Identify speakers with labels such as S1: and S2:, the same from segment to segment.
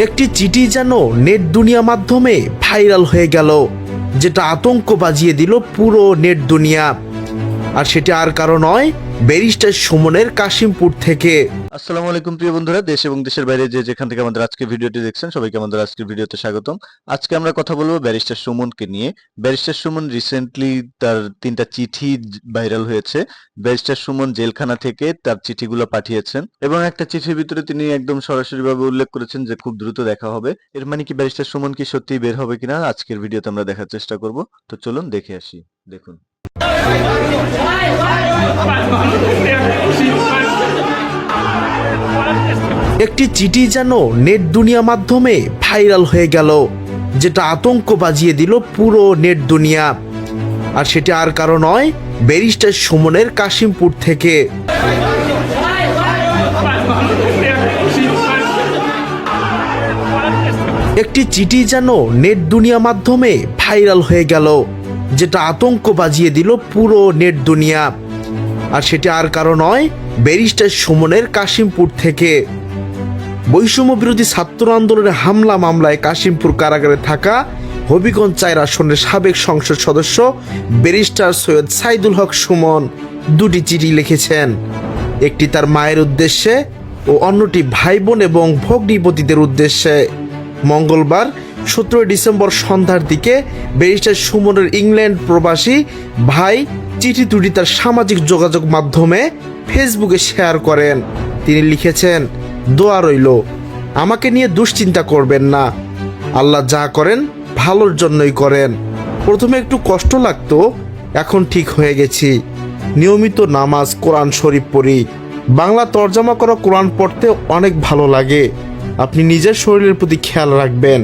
S1: একটি চিঠি যেন নেট দুনিয়া মাধ্যমে ভাইরাল হয়ে গেল, যেটা আতঙ্ক বাজিয়ে দিল পুরো নেট দুনিয়া। আর সেটা আর কারো নয়, ব্যারিস্টার সুমনের কাশিমপুর থেকে।
S2: আসসালামু আলাইকুম প্রিয় বন্ধুরা, দেশ এবং দেশের বাইরে যে যেখান থেকে আমাদের আজকের ভিডিওটি দেখছেন সবাইকে আমাদের আজকের ভিডিওতে স্বাগতম। আজকে আমরা কথা বলবো ব্যারিস্টার সুমনকে নিয়ে। ব্যারিস্টার সুমন রিসেন্টলি তার 3টা চিঠি ভাইরাল হয়েছে। ব্যারিস্টার সুমন জেলখানা থেকে তার চিঠিগুলো পাঠিয়েছেন এবং একটা চিঠির ভিতরে তিনি একদম সরাসরি ভাবে উল্লেখ করেছেন যে খুব দ্রুত দেখা হবে। এর মানে কি ব্যারিস্টার সুমন কি সত্যিই বের হবে কিনা আজকের ভিডিওতে আমরা দেখার চেষ্টা করব। তো চলুন দেখে আসি। দেখুন,
S1: একটি চিঠি যেন নেট দুনিয়া মাধ্যমে ভাইরাল হয়ে গেল, যেটা আতঙ্ক বাজিয়ে দিল পুরো নেট দুনিয়া। আর সেটা আর কারো নয়, ব্যারিস্টার সুমনের কাশিমপুর থেকে। একটি চিঠি যেন নেট দুনিয়া মাধ্যমে ভাইরাল হয়ে গেল, যেটা আতঙ্ক বাজিয়ে দিল পুরো নেট দুনিয়া। আর সেটা আর কারো নয়, ব্যারিস্টার সুমনের কাশিমপুর থেকে। বৈষম্য বিরোধী ছাত্র আন্দোলনের হামলা মামলায় কাশিমপুর কারাগারে থাকা হবিগঞ্জ 4 আসনের সাবেক সংসদ সদস্য ব্যারিস্টার সৈয়দ সাইদুল হক সুমন 2টি চিঠি লিখেছেন। একটি তার মায়ের উদ্দেশ্যে ও অন্যটি ভাই বোন এবং ভগ্নিপতিদের উদ্দেশ্যে। মঙ্গলবার 17 ডিসেম্বর সন্ধ্যার দিকে ব্যারিস্টার সুমনের ইংল্যান্ড প্রবাসী ভাই চিঠি দুটি তার সামাজিক যোগাযোগ মাধ্যমে ফেসবুকে শেয়ার করেন। তিনি লিখেছেন, দোয়া রইল, আমাকে নিয়ে দুশ্চিন্তা করবেন না, আল্লাহ যা করেন ভালোর জন্যই করেন। প্রথমে একটু কষ্ট লাগতো, এখন ঠিক হয়ে গেছি। নিয়মিত নামাজ, কোরআন শরীফ পড়ি। বাংলা তরজমা করা কোরআন পড়তে অনেক ভালো লাগে। আপনি নিজের শরীরের প্রতি খেয়াল রাখবেন।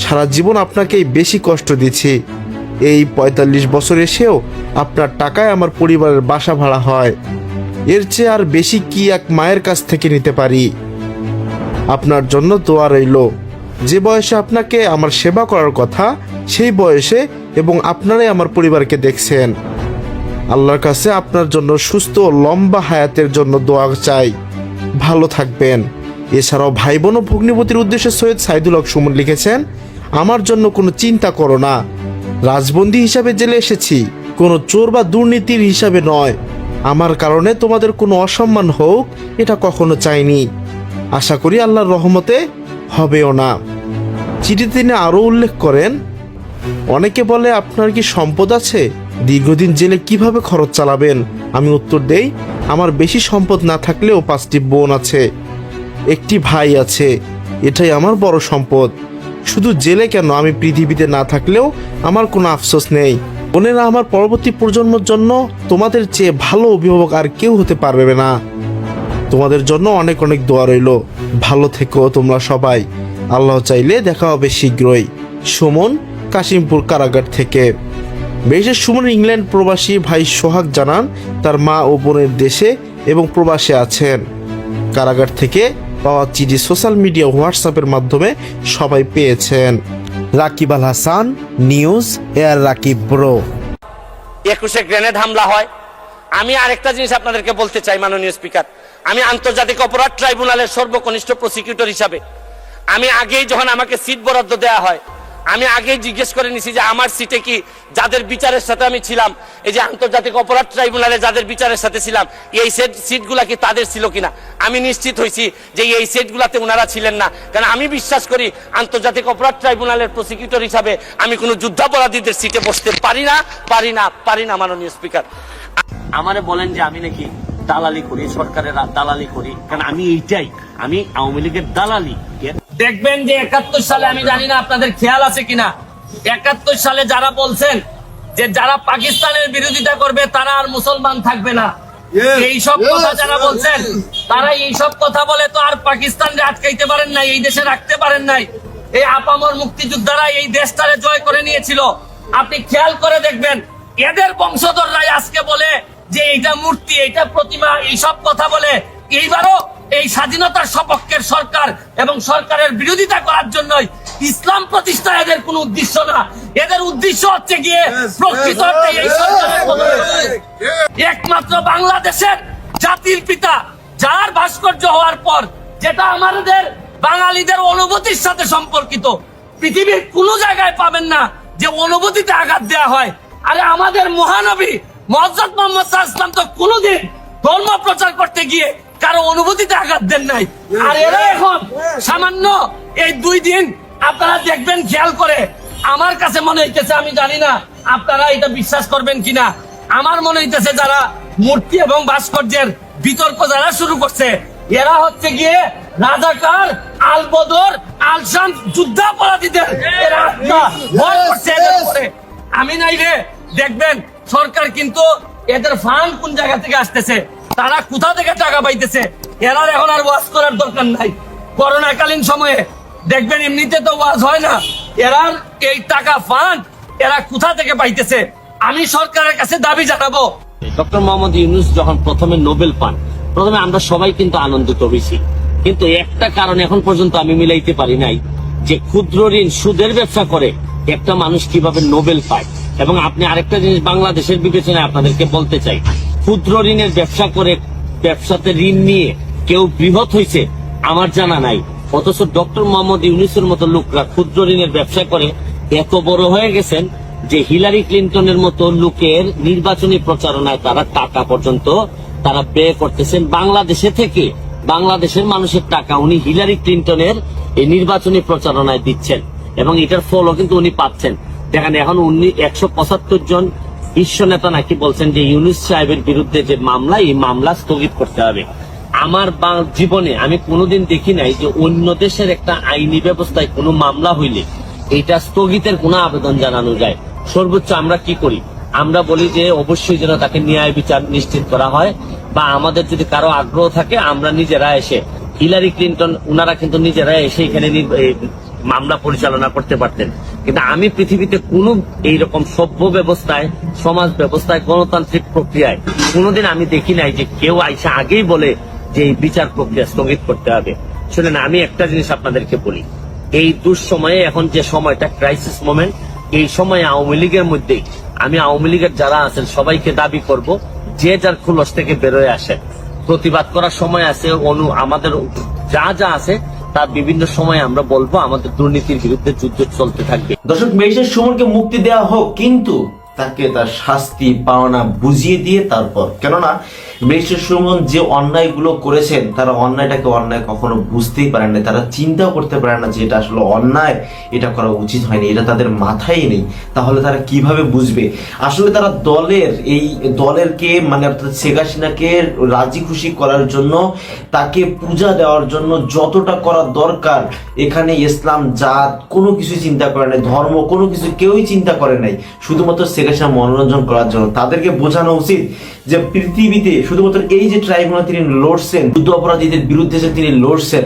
S1: সারা জীবন আপনাকেই বেশি কষ্ট দিচ্ছি। এই 45 বছর এসেও আপনার টাকায় আমার পরিবারের বাসা ভাড়া হয়। এর চেয়ে আর বেশি কি এক মায়ের কাছ থেকে নিতে পারি? আপনার জন্য দোয়া রইল। যে বয়সে আপনাকে আমার সেবা করার কথা, সেই বয়সে এবং আপনারাই আমার পরিবারকে দেখছেন। আল্লাহর কাছে আপনার জন্য সুস্থ ও লম্বা হায়াতের জন্য দোয়া চাই। ভালো থাকবেন। এছাড়াও ভাই বোন ও ভগ্নিপতির উদ্দেশ্যে সৈয়দ সাইদুল হক সুমন লিখেছেন, আমার জন্য কোনো চিন্তা করো না। রাজবন্দী হিসাবে জেলে এসেছি, কোনো চোর বা দুর্নীতির হিসাবে নয়। আমার কারণে তোমাদের কোনো অসম্মান হোক, এটা কখনো চাইনি। আশা করি আল্লাহর রহমতে হবেও না। চিঠিতে তিনি আরও উল্লেখ করেন, অনেকে বলে আপনার কি সম্পদ আছে, দীর্ঘদিন জেলে কিভাবে খরচ চালাবেন? আমি উত্তর দেই, আমার বেশি সম্পদ না থাকলেও 5টি বোন আছে, একটি ভাই আছে, এটাই আমার বড় সম্পদ। শুধু জেলে কেন, আমি পৃথিবীতে না থাকলেও আমার কোনো আফসোস নেই। বোনেরা, আমার পরবর্তী প্রজন্মের জন্য তোমাদের চেয়ে ভালো অভিভাবক আর কেউ হতে পারবে না। তোমাদের জন্য অনেক অনেক দোয়া রইল। ভালো থেকো তোমরা সবাই। আল্লাহ চাইলে দেখা হবে শীঘ্রই। সুমন, কাশিমপুর কারাগার থেকে। ব্যারিস্টার সুমন ইংল্যান্ড প্রবাসী ভাই সোহাগ জানান, তার মা ও বোনের দেশে এবং প্রবাসে আছেন। কারাগার থেকে পাওয়া চিঠি সোশ্যাল মিডিয়া হোয়াটসঅ্যাপের মাধ্যমে সবাই পেয়েছেন। রাকিব আল হাসান, নিউজ এয়ার রাকিব ব্রো।
S3: 21-এ গ্রেনেড হামলা হয়। আমি আরেকটা জিনিস আপনাদেরকে বলতে চাই, মাননীয় স্পিকার, আমি আন্তর্জাতিক অপরাধ ট্রাইব্যুনালের সর্বকনিষ্ঠ প্রসিকিউটর হিসাবে আমি আগেই, যখন আমাকে সিট বরাদ্দ দেওয়া হয়, আমি আগেই জিজ্ঞেস করে নিছি যে আমার সিটে কি যাদের বিচারের সাথে আমি ছিলাম, এই যে আন্তর্জাতিক অপরাধ ট্রাইব্যুনালে যাদের বিচারের সাথে ছিলাম, এই সিটগুলা কি তাদের ছিল কিনা। আমি নিশ্চিত হয়েছি যে এই সিটগুলাতে ওনারা ছিলেন না। কারণ আমি বিশ্বাস করি আন্তর্জাতিক অপরাধ ট্রাইব্যুনালের প্রসিকিউটর হিসাবে আমি কোনো যুদ্ধাপরাধীদের সিটে বসতে পারি না মাননীয় স্পিকার। আমারে বলেন যে আমি নাকি দালালি করি, সরকারের দালালি করি, কারণ আমি আওয়ামী লীগের দালালি। দেখবেন যে 71 সালে, আমি জানি না আপনাদের খেয়াল আছে কিনা, 71 সালে যারা বলছেন যে যারা পাকিস্তানের বিরোধিতা করবে তারা আর মুসলমান থাকবে না, এই সব কথা যারা বলছেন, তারা এই সব কথা বলে তো আর পাকিস্তানকে আটকাইতে পারেন নাই, এই দেশে রাখতে পারেন নাই। এই আপামর মুক্তিযোদ্ধারা এই দেশটারে জয় করে নিয়েছিল। আপনি খেয়াল করে দেখবেন, এদের বংশধররাই আজকে বলে যে এইটা মূর্তি, এইটা প্রতিমা, এই সব কথা বলে। এইবারও এই স্বাধীনতার সপক্ষের সরকার এবং সরকারের বিরোধিতা করার জন্যই ইসলাম প্রতিষ্ঠা এদের কোনো উদ্দেশ্য না। এদের উদ্দেশ্য হচ্ছে গিয়ে প্রকৃত অর্থে এই সরকারের একমাত্র বাংলাদেশের জাতির পিতা, যার ভাস্কর্য হওয়ার পর, যেটা আমাদের বাঙালিদের অনুভূতির সাথে সম্পর্কিত। পৃথিবীর কোনো জায়গায় পাবেন না যে অনুভূতিতে আঘাত দেওয়া হয়। আরে আমাদের মহানবী মুহাম্মদ মোহাম্মদ সাল্লাল্লাহু আলাইহি ওয়াসাল্লাম তো কোনোদিন ধর্ম প্রচার করতে গিয়ে কারো অনুভূতিতে আঘাত দেন নাই। আর এরা এখন সামান্য এই 2 দিন আপনারা দেখবেন খেয়াল করে, আমার কাছে মনে হইতেছে, আমি জানি না আপনারা এটা বিশ্বাস করবেন কিনা, আমার মনে হইতেছে যারা মূর্তি এবং ভাস্কর্যের বিতর্ক যারা শুরু করছে এরা হচ্ছে গিয়ে রাজাকার, আল বদর, আল শাম যুদ্ধাপরাধীদের এরা আত্মা ভয় করছে এদের উপরে। আমি নাই রে, দেখবেন সরকার কিন্তু এদের ফান্ড কোন জায়গা থেকে আসতেছে, তারা কোথা থেকে টাকা পাইতেছে, এরা এখন আর ওয়াজ করার দরকার নাই। করোনাকালীন সময়ে দেখবেন এমনিতে তো ওয়াজ হয় না, এরার এই টাকা ফান্ড এরা কোথা থেকে পাইতেছে। আমি সরকারের কাছে দাবি জানাবো,
S4: ডক্টর মোহাম্মদ ইউনূস যখন প্রথমে নোবেল পান, প্রথমে আমরা সবাই কিন্তু আনন্দিত হয়েছি, কিন্তু একটা কারণ এখন পর্যন্ত আমি মিলাইতে পারি নাই যে ক্ষুদ্র ঋণ সুদের ব্যবসা করে একটা মানুষ কিভাবে নোবেল পায়। এবং আপনি আরেকটা জিনিস বাংলাদেশের বিবেচনায় আপনাদেরকে বলতে চাই, ক্ষুদ্র ঋণের ব্যবসা করে ব্যবসাতে ঋণ নিয়ে কেউ বৃহৎ হয়েছে আমার জানা নাই, অথচ ডক্টর মোহাম্মদ ইউনূসের মতো লোকরা ক্ষুদ্র ঋণের ব্যবসা করে এত বড় হয়ে গেছেন যে হিলারি ক্লিনটনের মতো লোকের নির্বাচনী প্রচারণায় তারা টাকা পর্যন্ত তারা ব্যয় করতেছেন বাংলাদেশে থেকে। বাংলাদেশের মানুষের টাকা উনি হিলারি ক্লিনটনের এই নির্বাচনী প্রচারণায় দিচ্ছেন এবং এটার ফলও কিন্তু উনি পাচ্ছেন। দেখেন এখন উনি 175 জন বিশ্ব নেতা নাকি বলছেন যে ইউনূস সাহেবের বিরুদ্ধে যে মামলা, এই মামলা স্থগিত করতে হবে। আমার জীবনে আমি কোনোদিন দেখি নাই যে অন্য দেশের একটা আইনি ব্যবস্থায় কোনো মামলা হইলে এটা স্থগিতের কোনো আবেদন জানানো যায়। সর্বোচ্চ আমরা কি করি, আমরা বলি যে অবশ্যই যেন তাকে ন্যায় বিচার নিশ্চিত করা হয়, বা আমাদের যদি কারো আগ্রহ থাকে আমরা নিজেরা এসে, হিলারি ক্লিনটন উনারা কিন্তু নিজেরা এসে এখানে মামলা পরিচালনা করতে পারতেন। কিন্তু আমি পৃথিবীতে কোনো এইরকম সভ্য ব্যবস্থায়, সমাজ ব্যবস্থায়, গণতান্ত্রিক প্রক্রিয়ায় কোনোদিন আমি দেখি নাই যে কেউ আইসা আগেই বলে যে এই বিচার প্রক্রিয়া স্থগিত করতে হবে। শুনেন, আমি একটা জিনিস আপনাদেরকে বলি, এই দুঃসময়ে এখন যে সময়টা ক্রাইসিস মোমেন্ট, এই সময়ে আওয়ামী লীগের মধ্যে আমি আওয়ামী লীগের যারা আছেন সবাইকে দাবি করব যে যার খুলস থেকে বেরোয় আসেন। প্রতিবাদ করার সময় আছে, আমাদের যা যা আছে তার বিভিন্ন সময় আমরা বলবো আমাদের দুর্নীতির বিরুদ্ধে যুদ্ধ চলতে থাকবে।
S5: দর্শক, ব্যারিস্টার সুমনকে মুক্তি দেওয়া হোক, কিন্তু তাকে তার শাস্তি পাওনা বুঝিয়ে দিয়ে তারপর, কেননা ব্যারিস্টার সুমন যে অন্যায়গুলো করেছেন তারা অন্যায়টাকে অন্যায় কখনো বুঝতেই পারেন না, তারা চিন্তাও করতে পারে না যে এটা আসলে অন্যায়, এটা করা উচিত হয়নি, এটা তাদের মাথায় নেই। তাহলে তারা কিভাবে বুঝবে? আসলে তারা দলেরকে মানে অর্থাৎ শেখ হাসিনাকে রাজি খুশি করার জন্য, তাকে পূজা দেওয়ার জন্য যতটা করা দরকার, এখানে ইসলাম জাত কোনো কিছু চিন্তা করে নাই, ধর্ম কোনো কিছু কেউই চিন্তা করে নাই, শুধুমাত্র শেখ হাসিনা মনোরঞ্জন করার জন্য। তাদেরকে বোঝানো উচিত যে পৃথিবীতে শুধুমাত্র এই যে ট্রাইব্যুনাল তিনি লড়ছেন, যুদ্ধ অপরাধীদের বিরুদ্ধে যে তিনি লড়ছেন,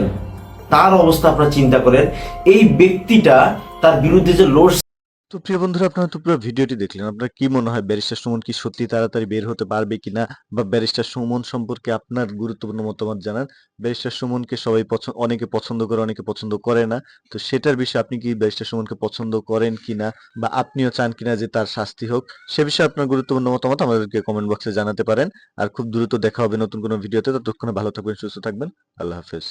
S5: তার অবস্থা আপনারা চিন্তা করেন। এই ব্যক্তিটা তার বিরুদ্ধে যে লড়ছে।
S2: তো প্রিয় বন্ধুরা, আপনারা তো পুরো ভিডিওটি দেখলেন, আপনার কি মনে হয় ব্যারিস্টার সুমন কি সত্যি তাড়াতাড়ি বের হতে পারবে কিনা, বা ব্যারিস্টার সুমন সম্পর্কে আপনার গুরুত্বপূর্ণ মতামত জানান। ব্যারিস্টার সুমনকে সবাই অনেকে পছন্দ করে, অনেকে পছন্দ করে না। তো সেটার বিষয়ে আপনি কি ব্যারিস্টার সুমনকে পছন্দ করেন কিনা, বা আপনিও চান কিনা যে তার শাস্তি হোক, সে বিষয়ে আপনার গুরুত্বপূর্ণ মতামত আমাদেরকে কমেন্ট বক্সে জানাতে পারেন। আর খুব দ্রুত দেখা হবে নতুন কোনো ভিডিওতে। ততক্ষণে ভালো থাকবেন, সুস্থ থাকবেন। আল্লাহ হাফেজ।